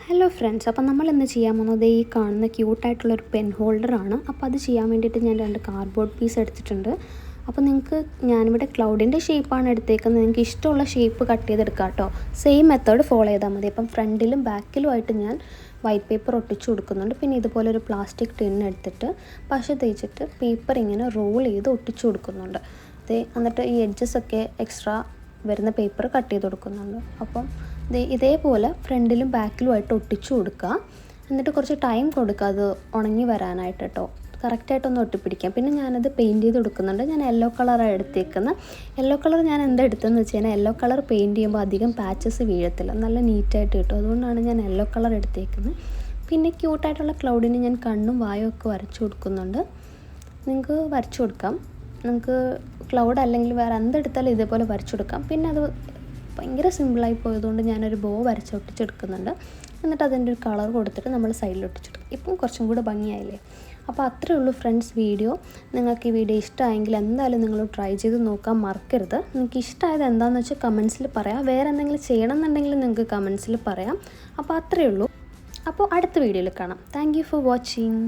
Hello friends, അപ്പോൾ നമ്മൾ ഇന്ന് ചെയ്യാൻ പോകുന്നത് ഈ കാണുന്ന ക്യൂട്ടായിട്ടുള്ളൊരു പെൻ ഹോൾഡറാണ്. അപ്പോൾ അത് ചെയ്യാൻ വേണ്ടിയിട്ട് ഞാൻ 2 കാർഡ്ബോർഡ് പീസ് എടുത്തിട്ടുണ്ട്. അപ്പോൾ നിങ്ങൾക്ക് ഞാനിവിടെ ക്ലൗഡിൻ്റെ ഷേപ്പാണ് എടുത്തേക്കുന്നത്. നിങ്ങൾക്ക് ഇഷ്ടമുള്ള ഷേപ്പ് കട്ട് ചെയ്തെടുക്കാം കേട്ടോ. സെയിം മെത്തേഡ് ഫോളോ ചെയ്താൽ മതി. അപ്പം ഫ്രണ്ടിലും ബാക്കിലുമായിട്ട് ഞാൻ വൈറ്റ് പേപ്പർ ഒട്ടിച്ചു കൊടുക്കുന്നുണ്ട്. പിന്നെ ഇതുപോലെ ഒരു പ്ലാസ്റ്റിക് ടിൻ എടുത്തിട്ട് പശ തേച്ചിട്ട് പേപ്പർ ഇങ്ങനെ റോൾ ചെയ്ത് ഒട്ടിച്ചു കൊടുക്കുന്നുണ്ട്. എന്നിട്ട് ഈ എഡ്ജസൊക്കെ എക്സ്ട്രാ വരുന്ന പേപ്പർ കട്ട് ചെയ്ത് കൊടുക്കുന്നുണ്ട്. അപ്പം ഇതേപോലെ ഫ്രണ്ടിലും ബാക്കിലുമായിട്ട് ഒട്ടിച്ചു കൊടുക്കുക. എന്നിട്ട് കുറച്ച് ടൈം കൊടുക്കുക അത് ഉണങ്ങി വരാനായിട്ട് കേട്ടോ. കറക്റ്റായിട്ടൊന്ന് ഒട്ടിപ്പിടിക്കാം. പിന്നെ ഞാനത് പെയിൻറ്റ് ചെയ്ത് കൊടുക്കുന്നുണ്ട്. ഞാൻ യെല്ലോ കളറാണ് എടുത്തേക്കുന്നത്. യെല്ലോ കളർ ഞാൻ എന്താ എടുത്തതെന്ന് വെച്ച് കഴിഞ്ഞാൽ യെല്ലോ കളർ പെയിൻറ്റ് ചെയ്യുമ്പോൾ അധികം പാച്ചസ് വീഴത്തില്ല, നല്ല നീറ്റായിട്ട് കിട്ടും. അതുകൊണ്ടാണ് ഞാൻ യെല്ലോ കളർ എടുത്തേക്കുന്നത്. പിന്നെ ക്യൂട്ടായിട്ടുള്ള ക്ലൗഡിന് ഞാൻ കണ്ണും വായും ഒക്കെ വരച്ചു കൊടുക്കുന്നുണ്ട്. നിങ്ങൾക്ക് വരച്ചു കൊടുക്കാം. നിങ്ങൾക്ക് ക്ലൗഡ് അല്ലെങ്കിൽ വേറെ എന്തെടുത്താലും ഇതേപോലെ വരച്ചു കൊടുക്കാം. പിന്നെ അത് ഭയങ്കര സിമ്പിളായി പോയതുകൊണ്ട് ഞാനൊരു ബോ വരച്ച് ഒട്ടിച്ചെടുക്കുന്നുണ്ട്. എന്നിട്ട് അതിൻ്റെ ഒരു കളർ കൊടുത്തിട്ട് നമ്മൾ സൈഡിൽ ഒട്ടിച്ചെടുക്കും. ഇപ്പം കുറച്ചും കൂടെ ഭംഗിയായില്ലേ. അപ്പോൾ അത്രയേ ഉള്ളൂ ഫ്രണ്ട്സ് വീഡിയോ. നിങ്ങൾക്ക് ഈ വീഡിയോ ഇഷ്ടമായെങ്കിൽ എന്തായാലും നിങ്ങൾ ട്രൈ ചെയ്ത് നോക്കാൻ മറക്കരുത്. നിങ്ങൾക്ക് ഇഷ്ടമായത് എന്താണെന്ന് വെച്ചാൽ കമൻസിൽ പറയാം. വേറെ എന്തെങ്കിലും ചെയ്യണമെന്നുണ്ടെങ്കിൽ നിങ്ങൾക്ക് കമൻസിൽ പറയാം. അപ്പോൾ അത്രയേ ഉള്ളൂ. അപ്പോൾ അടുത്ത വീഡിയോയിൽ കാണാം. Thank you for watching.